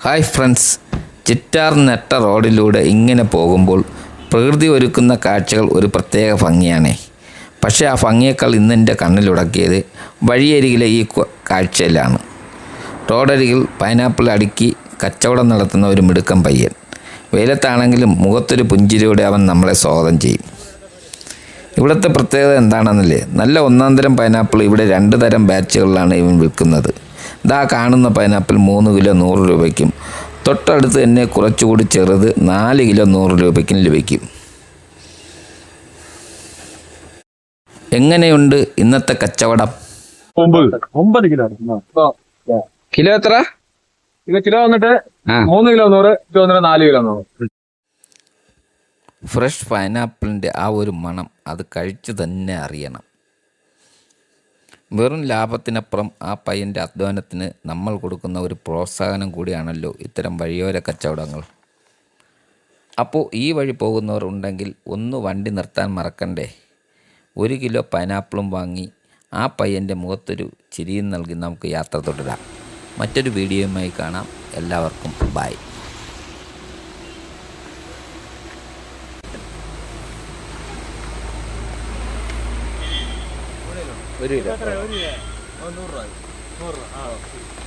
Hi friends, Chittar Netta റോഡിലൂടെ ഇങ്ങനെ പോകുമ്പോൾ പ്രകൃതി ഒരുക്കുന്ന കാഴ്ചകൾ ഒരു പ്രത്യേക ഭംഗിയാണ്. പക്ഷേ ആ ഭംഗിയേക്കാൾ ഇന്നെൻ്റെ കണ്ണിലുടക്കിയത് വഴിയരികിലെ ഈ കാഴ്ചയിലാണ്. റോഡരികിൽ പൈനാപ്പിൾ അടുക്കി കച്ചവടം നടത്തുന്ന ഒരു മിടുക്കൻ പയ്യൻ. വെയിലത്താണെങ്കിലും മുഖത്തൊരു പുഞ്ചിരിയോടെ അവൻ നമ്മളെ സ്വാഗതം ചെയ്യും. ഇവിടുത്തെ പ്രത്യേകത എന്താണെന്നല്ലേ, നല്ല ഒന്നാന്തരം പൈനാപ്പിൾ ഇവിടെ 2 തരം ബാച്ചുകളിലാണ് ഇവൻ വിൽക്കുന്നത്. ഇതാ കാണുന്ന പൈനാപ്പിൾ 3 കിലോ 100 രൂപയ്ക്കും തൊട്ടടുത്ത് തന്നെ കുറച്ചുകൂടി ചെറുത് 4 കിലോ 100 രൂപയ്ക്കും ലഭിക്കും. എങ്ങനെയുണ്ട് ഇന്നത്തെ കച്ചവടം? 9 കിലോ കിലോ എത്ര? കിലോ വന്നിട്ട് 3 കിലോ 100, കിലോ വന്നിട്ട് 4 കിലോ 100. ഫ്രഷ് പൈനാപ്പിളിൻ്റെ ആ ഒരു മണം അത് കഴിച്ചു തന്നെ അറിയണം. വെറും ലാഭത്തിനപ്പുറം ആ പയ്യൻ്റെ അധ്വാനത്തിന് നമ്മൾ കൊടുക്കുന്ന ഒരു പ്രോത്സാഹനം കൂടിയാണല്ലോ ഇത്തരം വഴിയോര കച്ചവടങ്ങൾ. അപ്പോൾ ഈ വഴി പോകുന്നവർ ഉണ്ടെങ്കിൽ ഒന്ന് വണ്ടി നിർത്താൻ മറക്കണ്ടേ. 1 കിലോ പൈനാപ്പിളും വാങ്ങി ആ പയ്യൻ്റെ മുഖത്തൊരു ചിരിയും നൽകി നമുക്ക് യാത്ര തുടരാം. മറ്റൊരു വീഡിയോയുമായി കാണാം. എല്ലാവർക്കും ബൈ. ഒരു കിലോ 100 രൂപ. 100 രൂപ.